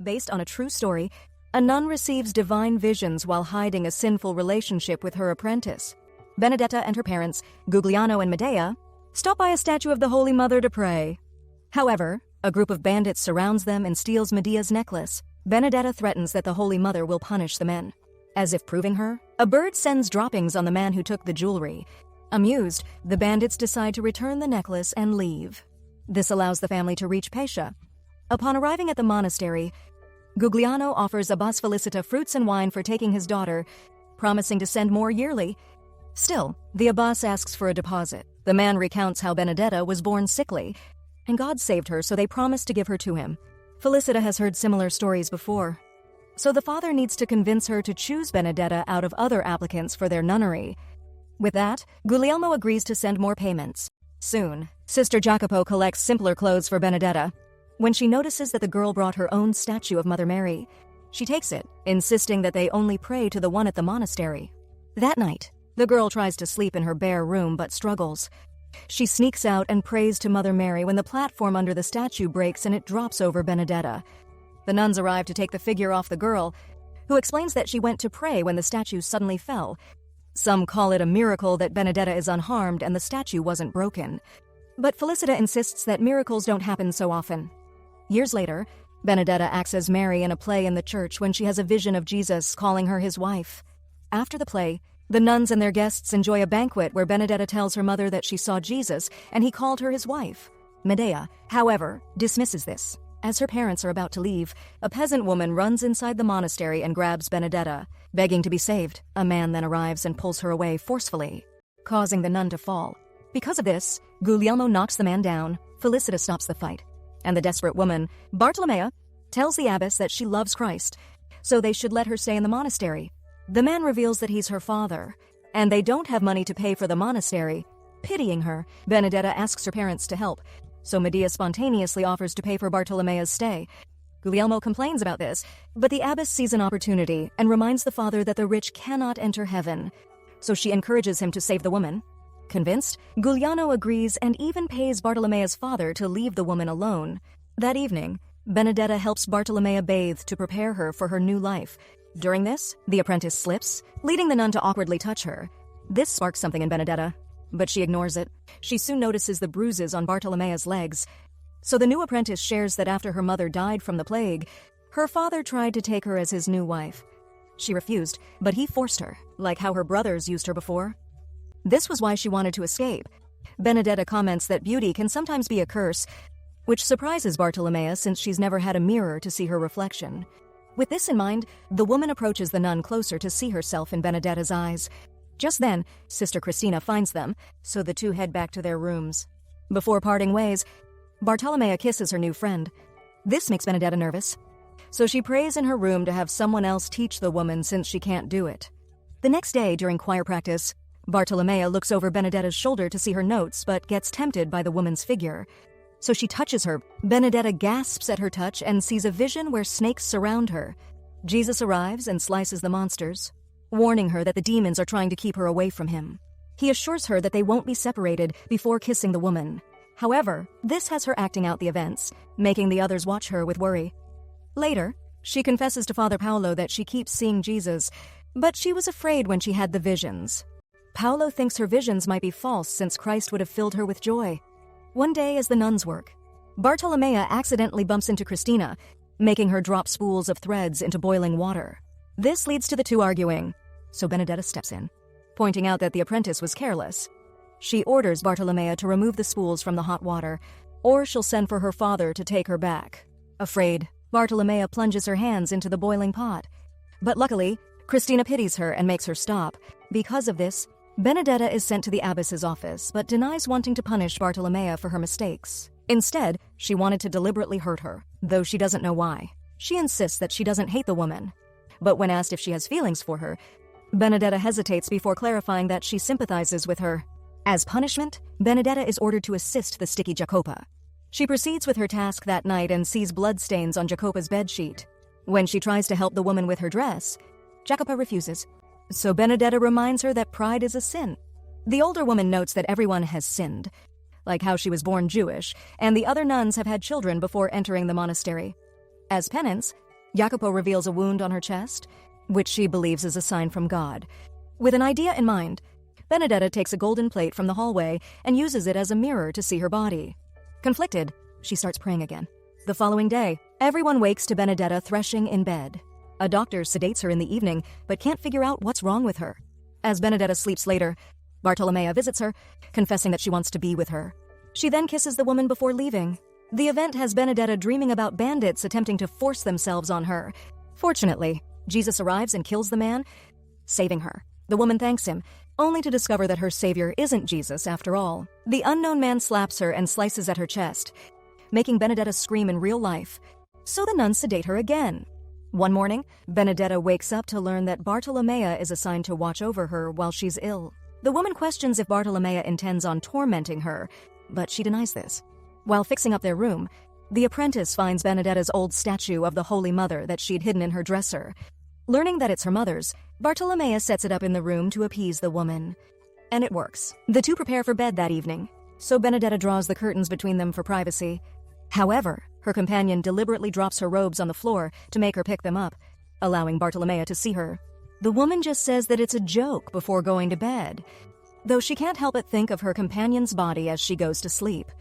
Based on a true story, a nun receives divine visions while hiding a sinful relationship with her apprentice. Benedetta and her parents, Guglielmo and Medea, stop by a statue of the Holy Mother to pray. However, a group of bandits surrounds them and steals Medea's necklace. Benedetta threatens that the Holy Mother will punish the men. As if proving her, a bird sends droppings on the man who took the jewelry. Amused, the bandits decide to return the necklace and leave. This allows the family to reach Pescia. Upon arriving at the monastery, Guglielmo offers Abbas Felicita fruits and wine for taking his daughter, promising to send more yearly. Still, the Abbas asks for a deposit. The man recounts how Benedetta was born sickly, and God saved her, so they promise to give her to him. Felicita has heard similar stories before, so the father needs to convince her to choose Benedetta out of other applicants for their nunnery. With that, Guglielmo agrees to send more payments. Soon, Sister Jacopo collects simpler clothes for Benedetta. When she notices that the girl brought her own statue of Mother Mary, she takes it, insisting that they only pray to the one at the monastery. That night, the girl tries to sleep in her bare room but struggles. She sneaks out and prays to Mother Mary when the platform under the statue breaks and it drops over Benedetta. The nuns arrive to take the figure off the girl, who explains that she went to pray when the statue suddenly fell. Some call it a miracle that Benedetta is unharmed and the statue wasn't broken. But Felicita insists that miracles don't happen so often. Years later, Benedetta acts as Mary in a play in the church when she has a vision of Jesus calling her his wife. After the play, the nuns and their guests enjoy a banquet where Benedetta tells her mother that she saw Jesus and he called her his wife. Medea, however, dismisses this. As her parents are about to leave, a peasant woman runs inside the monastery and grabs Benedetta. Begging to be saved, a man then arrives and pulls her away forcefully, causing the nun to fall. Because of this, Guglielmo knocks the man down. Felicita stops the fight, and the desperate woman, Bartolomea, tells the abbess that she loves Christ, so they should let her stay in the monastery. The man reveals that he's her father, and they don't have money to pay for the monastery. Pitying her, Benedetta asks her parents to help, so Medea spontaneously offers to pay for Bartolomea's stay. Guglielmo complains about this, but the abbess sees an opportunity and reminds the father that the rich cannot enter heaven, so she encourages him to save the woman. Convinced, Guglielmo agrees and even pays Bartolomea's father to leave the woman alone. That evening, Benedetta helps Bartolomea bathe to prepare her for her new life. During this, the apprentice slips, leading the nun to awkwardly touch her. This sparks something in Benedetta, but she ignores it. She soon notices the bruises on Bartolomea's legs. So the new apprentice shares that after her mother died from the plague, her father tried to take her as his new wife. She refused, but he forced her, like how her brothers used her before. This was why she wanted to escape. Benedetta comments that beauty can sometimes be a curse, which surprises Bartolomea since she's never had a mirror to see her reflection. With this in mind, the woman approaches the nun closer to see herself in Benedetta's eyes. Just then, Sister Christina finds them, so the two head back to their rooms. Before parting ways, Bartolomea kisses her new friend. This makes Benedetta nervous, so she prays in her room to have someone else teach the woman since she can't do it. The next day, during choir practice, Bartolomea looks over Benedetta's shoulder to see her notes but gets tempted by the woman's figure. So she touches her. Benedetta gasps at her touch and sees a vision where snakes surround her. Jesus arrives and slices the monsters, warning her that the demons are trying to keep her away from him. He assures her that they won't be separated before kissing the woman. However, this has her acting out the events, making the others watch her with worry. Later, she confesses to Father Paolo that she keeps seeing Jesus, but she was afraid when she had the visions. Paolo thinks her visions might be false since Christ would have filled her with joy. One day as the nuns work, Bartolomea accidentally bumps into Christina, making her drop spools of threads into boiling water. This leads to the two arguing, so Benedetta steps in, pointing out that the apprentice was careless. She orders Bartolomea to remove the spools from the hot water, or she'll send for her father to take her back. Afraid, Bartolomea plunges her hands into the boiling pot. But luckily, Christina pities her and makes her stop. Because of this, Benedetta is sent to the abbess's office, but denies wanting to punish Bartolomea for her mistakes. Instead, she wanted to deliberately hurt her, though she doesn't know why. She insists that she doesn't hate the woman. But when asked if she has feelings for her, Benedetta hesitates before clarifying that she sympathizes with her. As punishment, Benedetta is ordered to assist the sticky Jacopa. She proceeds with her task that night and sees bloodstains on Jacopa's bedsheet. When she tries to help the woman with her dress, Jacopa refuses. So Benedetta reminds her that pride is a sin. The older woman notes that everyone has sinned, like how she was born Jewish, and the other nuns have had children before entering the monastery. As penance, Jacopo reveals a wound on her chest, which she believes is a sign from God. With an idea in mind, Benedetta takes a golden plate from the hallway and uses it as a mirror to see her body. Conflicted, she starts praying again. The following day, everyone wakes to Benedetta threshing in bed. A doctor sedates her in the evening, but can't figure out what's wrong with her. As Benedetta sleeps later, Bartolomea visits her, confessing that she wants to be with her. She then kisses the woman before leaving. The event has Benedetta dreaming about bandits attempting to force themselves on her. Fortunately, Jesus arrives and kills the man, saving her. The woman thanks him, only to discover that her savior isn't Jesus after all. The unknown man slaps her and slices at her chest, making Benedetta scream in real life. So the nuns sedate her again. One morning, Benedetta wakes up to learn that Bartolomea is assigned to watch over her while she's ill. The woman questions if Bartolomea intends on tormenting her, but she denies this. While fixing up their room, the apprentice finds Benedetta's old statue of the Holy Mother that she'd hidden in her dresser. Learning that it's her mother's, Bartolomea sets it up in the room to appease the woman. And it works. The two prepare for bed that evening, so Benedetta draws the curtains between them for privacy. However, her companion deliberately drops her robes on the floor to make her pick them up, allowing Bartolomea to see her. The woman just says that it's a joke before going to bed, though she can't help but think of her companion's body as she goes to sleep.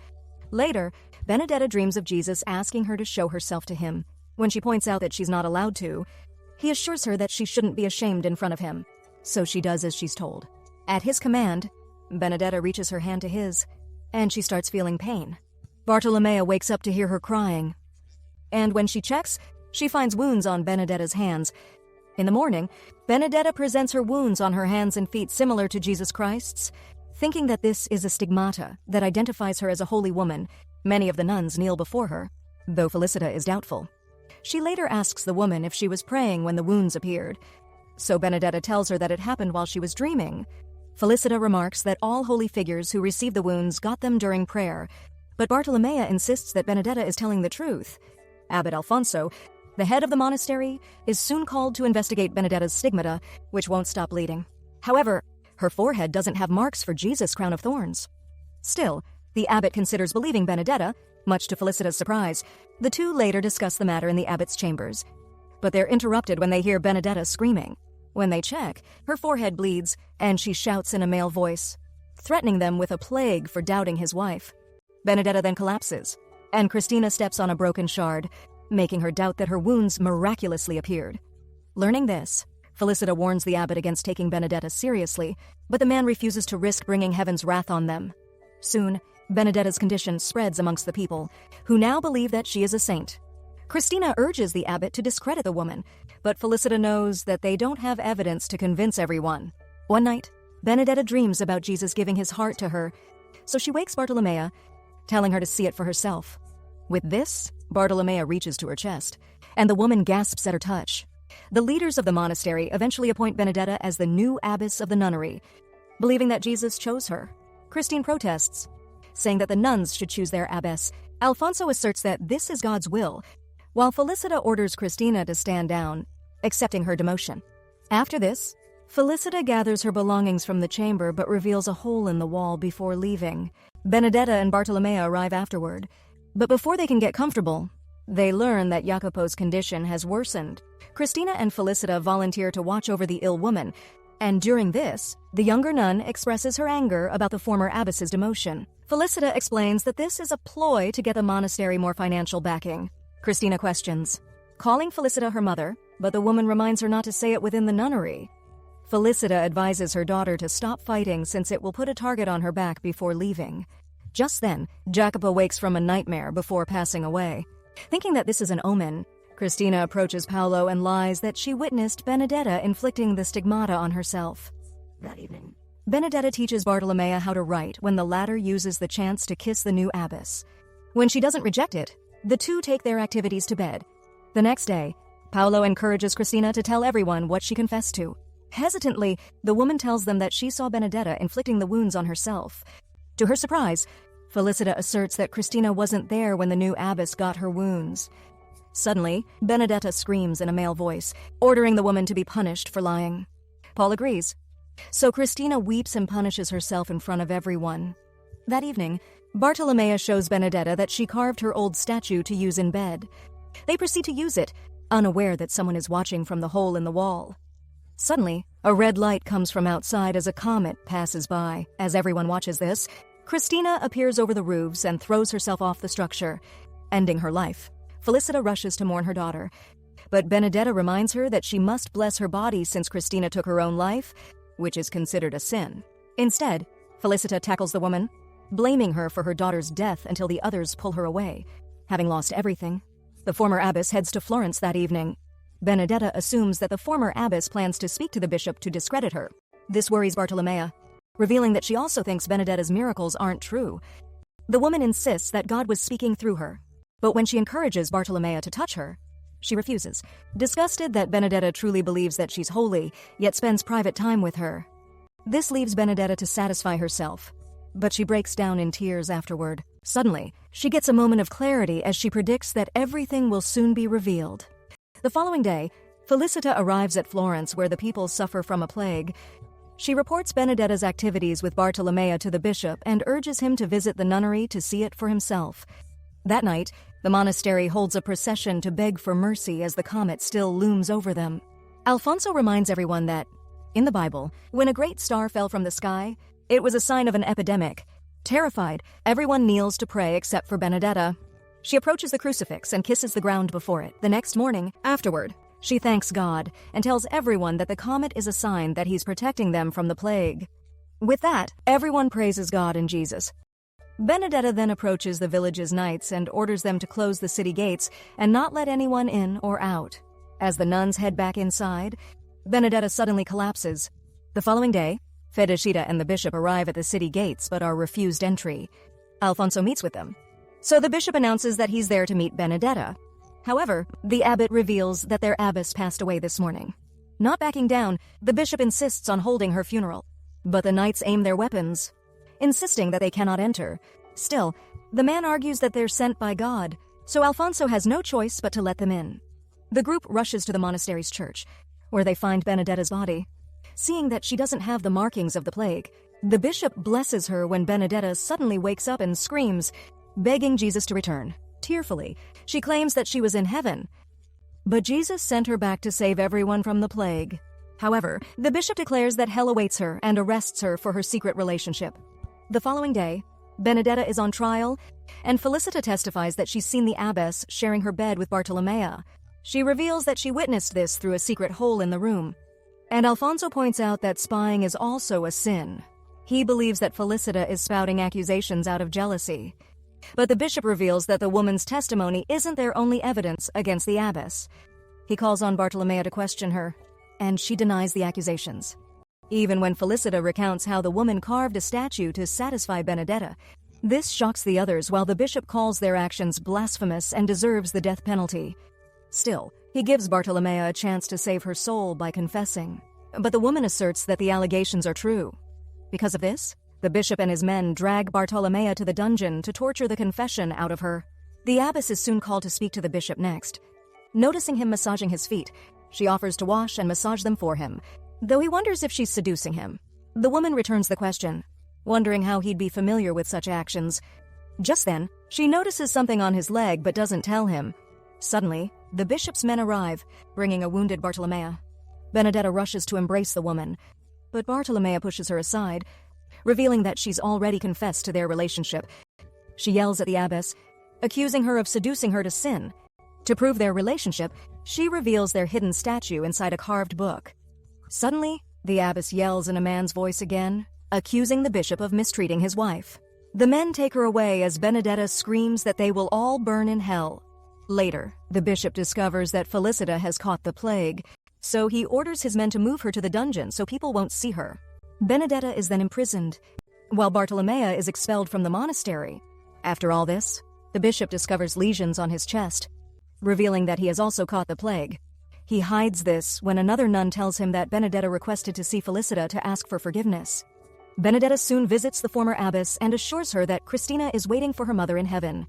Later, Benedetta dreams of Jesus asking her to show herself to him. When she points out that she's not allowed to, he assures her that she shouldn't be ashamed in front of him, so she does as she's told. At his command, Benedetta reaches her hand to his, and she starts feeling pain. Bartolomea wakes up to hear her crying, and when she checks, she finds wounds on Benedetta's hands. In the morning, Benedetta presents her wounds on her hands and feet similar to Jesus Christ's. Thinking that this is a stigmata that identifies her as a holy woman, many of the nuns kneel before her, though Felicita is doubtful. She later asks the woman if she was praying when the wounds appeared, so Benedetta tells her that it happened while she was dreaming. Felicita remarks that all holy figures who received the wounds got them during prayer, but Bartolomea insists that Benedetta is telling the truth. Abbot Alfonso, the head of the monastery, is soon called to investigate Benedetta's stigmata, which won't stop bleeding. However, her forehead doesn't have marks for Jesus' crown of thorns. Still, the abbot considers believing Benedetta, much to Felicita's surprise. The two later discuss the matter in the abbot's chambers, but they're interrupted when they hear Benedetta screaming. When they check, her forehead bleeds, and she shouts in a male voice, threatening them with a plague for doubting his wife. Benedetta then collapses, and Christina steps on a broken shard, making her doubt that her wounds miraculously appeared. Learning this, Felicita warns the abbot against taking Benedetta seriously, but the man refuses to risk bringing heaven's wrath on them. Soon, Benedetta's condition spreads amongst the people, who now believe that she is a saint. Christina urges the abbot to discredit the woman, but Felicita knows that they don't have evidence to convince everyone. One night, Benedetta dreams about Jesus giving his heart to her, so she wakes Bartolomea, telling her to see it for herself. With this, Bartolomea reaches to her chest, and the woman gasps at her touch. The leaders of the monastery eventually appoint Benedetta as the new abbess of the nunnery, believing that Jesus chose her. Christine protests, saying that the nuns should choose their abbess. Alfonso asserts that this is God's will, while Felicita orders Christina to stand down, accepting her demotion. After this, Felicita gathers her belongings from the chamber but reveals a hole in the wall before leaving. Benedetta and Bartolomea arrive afterward, but before they can get comfortable, they learn that Jacopo's condition has worsened. Christina and Felicita volunteer to watch over the ill woman, and during this, the younger nun expresses her anger about the former abbess's demotion. Felicita explains that this is a ploy to get the monastery more financial backing. Christina questions, calling Felicita her mother, but the woman reminds her not to say it within the nunnery. Felicita advises her daughter to stop fighting since it will put a target on her back before leaving. Just then, Jacopo wakes from a nightmare before passing away. Thinking that this is an omen, Christina approaches Paolo and lies that she witnessed Benedetta inflicting the stigmata on herself. That evening, Benedetta teaches Bartolomea how to write when the latter uses the chance to kiss the new abbess. When she doesn't reject it, the two take their activities to bed. The next day, Paolo encourages Christina to tell everyone what she confessed to. Hesitantly, the woman tells them that she saw Benedetta inflicting the wounds on herself. To her surprise, Felicita asserts that Christina wasn't there when the new abbess got her wounds. Suddenly, Benedetta screams in a male voice, ordering the woman to be punished for lying. Paul agrees. So Christina weeps and punishes herself in front of everyone. That evening, Bartolomea shows Benedetta that she carved her old statue to use in bed. They proceed to use it, unaware that someone is watching from the hole in the wall. Suddenly, a red light comes from outside as a comet passes by. As everyone watches this, Christina appears over the roofs and throws herself off the structure, ending her life. Felicita rushes to mourn her daughter, but Benedetta reminds her that she must bless her body since Christina took her own life, which is considered a sin. Instead, Felicita tackles the woman, blaming her for her daughter's death until the others pull her away. Having lost everything, the former abbess heads to Florence that evening. Benedetta assumes that the former abbess plans to speak to the bishop to discredit her. This worries Bartolomea, revealing that she also thinks Benedetta's miracles aren't true. The woman insists that God was speaking through her, but when she encourages Bartolomea to touch her, she refuses, disgusted that Benedetta truly believes that she's holy, yet spends private time with her. This leaves Benedetta to satisfy herself, but she breaks down in tears afterward. Suddenly, she gets a moment of clarity as she predicts that everything will soon be revealed. The following day, Felicita arrives at Florence where the people suffer from a plague. She reports Benedetta's activities with Bartolomea to the bishop and urges him to visit the nunnery to see it for himself. That night, the monastery holds a procession to beg for mercy as the comet still looms over them. Alfonso reminds everyone that, in the Bible, when a great star fell from the sky, it was a sign of an epidemic. Terrified, everyone kneels to pray except for Benedetta. She approaches the crucifix and kisses the ground before it. The next morning, afterward, she thanks God and tells everyone that the comet is a sign that he's protecting them from the plague. With that, everyone praises God and Jesus. Benedetta then approaches the village's knights and orders them to close the city gates and not let anyone in or out. As the nuns head back inside, Benedetta suddenly collapses. The following day, Felicita and the bishop arrive at the city gates but are refused entry. Alfonso meets with them, so the bishop announces that he's there to meet Benedetta. However, the abbot reveals that their abbess passed away this morning. Not backing down, the bishop insists on holding her funeral, but the knights aim their weapons, insisting that they cannot enter. Still, the man argues that they're sent by God, so Alfonso has no choice but to let them in. The group rushes to the monastery's church, where they find Benedetta's body. Seeing that she doesn't have the markings of the plague, the bishop blesses her when Benedetta suddenly wakes up and screams, begging Jesus to return. Tearfully, she claims that she was in heaven, but Jesus sent her back to save everyone from the plague. However, the bishop declares that hell awaits her and arrests her for her secret relationship. The following day, Benedetta is on trial, and Felicita testifies that she's seen the abbess sharing her bed with Bartolomea. She reveals that she witnessed this through a secret hole in the room. And Alfonso points out that spying is also a sin. He believes that Felicita is spouting accusations out of jealousy. But the bishop reveals that the woman's testimony isn't their only evidence against the abbess. He calls on Bartolomea to question her, and she denies the accusations. Even when Felicita recounts how the woman carved a statue to satisfy Benedetta, this shocks the others while the bishop calls their actions blasphemous and deserves the death penalty. Still, he gives Bartolomea a chance to save her soul by confessing. But the woman asserts that the allegations are true. Because of this, the bishop and his men drag Bartolomea to the dungeon to torture the confession out of her. The abbess is soon called to speak to the bishop next. Noticing him massaging his feet, she offers to wash and massage them for him, though he wonders if she's seducing him. The woman returns the question, wondering how he'd be familiar with such actions. Just then, she notices something on his leg but doesn't tell him. Suddenly, the bishop's men arrive, bringing a wounded Bartolomea. Benedetta rushes to embrace the woman, but Bartolomea pushes her aside, revealing that she's already confessed to their relationship. She yells at the abbess, accusing her of seducing her to sin. To prove their relationship, she reveals their hidden statue inside a carved book. Suddenly, the abbess yells in a man's voice again, accusing the bishop of mistreating his wife. The men take her away as Benedetta screams that they will all burn in hell. Later, the bishop discovers that Felicita has caught the plague, so he orders his men to move her to the dungeon so people won't see her. Benedetta is then imprisoned, while Bartolomea is expelled from the monastery. After all this, the bishop discovers lesions on his chest, revealing that he has also caught the plague. He hides this when another nun tells him that Benedetta requested to see Felicita to ask for forgiveness. Benedetta soon visits the former abbess and assures her that Christina is waiting for her mother in heaven.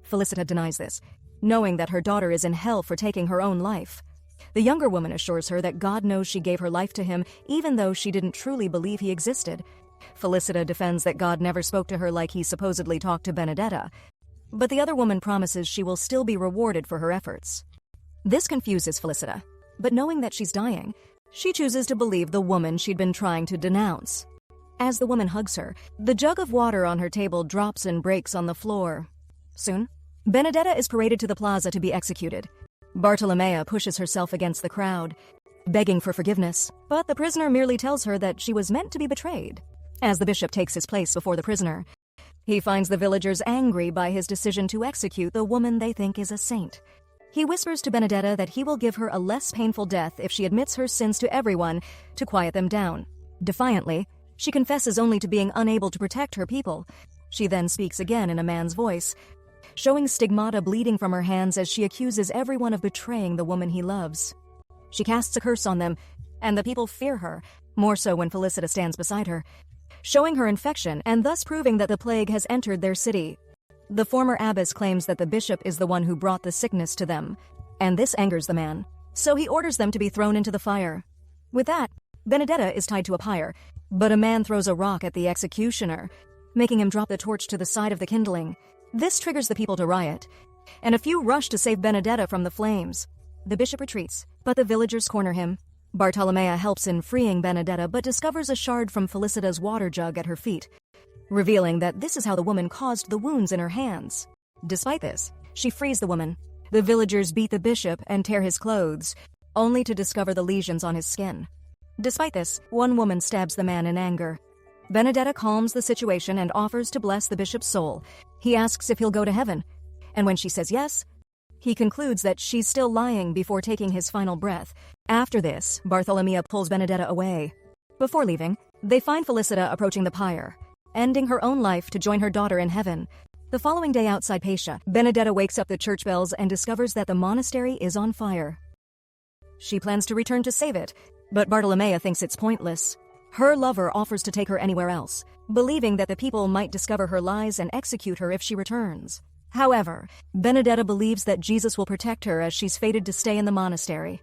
Felicita denies this, knowing that her daughter is in hell for taking her own life. The younger woman assures her that God knows she gave her life to him even though she didn't truly believe he existed. Felicita defends that God never spoke to her like he supposedly talked to Benedetta, but the other woman promises she will still be rewarded for her efforts. This confuses Felicita, but knowing that she's dying, she chooses to believe the woman she'd been trying to denounce. As the woman hugs her, the jug of water on her table drops and breaks on the floor. Soon, Benedetta is paraded to the plaza to be executed. Bartolomea pushes herself against the crowd, begging for forgiveness, but the prisoner merely tells her that she was meant to be betrayed. As the bishop takes his place before the prisoner, he finds the villagers angry by his decision to execute the woman they think is a saint. He whispers to Benedetta that he will give her a less painful death if she admits her sins to everyone to quiet them down. Defiantly, she confesses only to being unable to protect her people. She then speaks again in a man's voice, showing stigmata bleeding from her hands as she accuses everyone of betraying the woman he loves. She casts a curse on them, and the people fear her, more so when Felicita stands beside her, showing her infection and thus proving that the plague has entered their city. The former abbess claims that the bishop is the one who brought the sickness to them, and this angers the man, so he orders them to be thrown into the fire. With that, Benedetta is tied to a pyre, but a man throws a rock at the executioner, making him drop the torch to the side of the kindling. This triggers the people to riot, and a few rush to save Benedetta from the flames. The bishop retreats, but the villagers corner him. Bartolomea helps in freeing Benedetta but discovers a shard from Felicita's water jug at her feet, revealing that this is how the woman caused the wounds in her hands. Despite this, she frees the woman. The villagers beat the bishop and tear his clothes, only to discover the lesions on his skin. Despite this, one woman stabs the man in anger. Benedetta calms the situation and offers to bless the bishop's soul. He asks if he'll go to heaven, and when she says yes, he concludes that she's still lying before taking his final breath. After this, Bartolomea pulls Benedetta away. Before leaving, they find Felicita approaching the pyre, ending her own life to join her daughter in heaven. The following day outside Pescia, Benedetta wakes up the church bells and discovers that the monastery is on fire. She plans to return to save it, but Bartolomea thinks it's pointless. Her lover offers to take her anywhere else, believing that the people might discover her lies and execute her if she returns. However, Benedetta believes that Jesus will protect her as she's fated to stay in the monastery.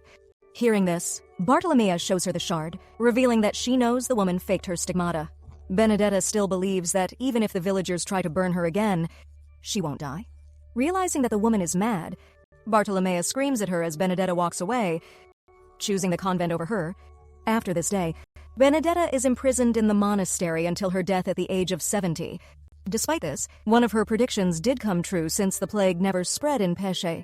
Hearing this, Bartolomea shows her the shard, revealing that she knows the woman faked her stigmata. Benedetta still believes that even if the villagers try to burn her again, she won't die. Realizing that the woman is mad, Bartolomea screams at her as Benedetta walks away, choosing the convent over her. After this day, Benedetta is imprisoned in the monastery until her death at the age of 70. Despite this, one of her predictions did come true since the plague never spread in Pescia.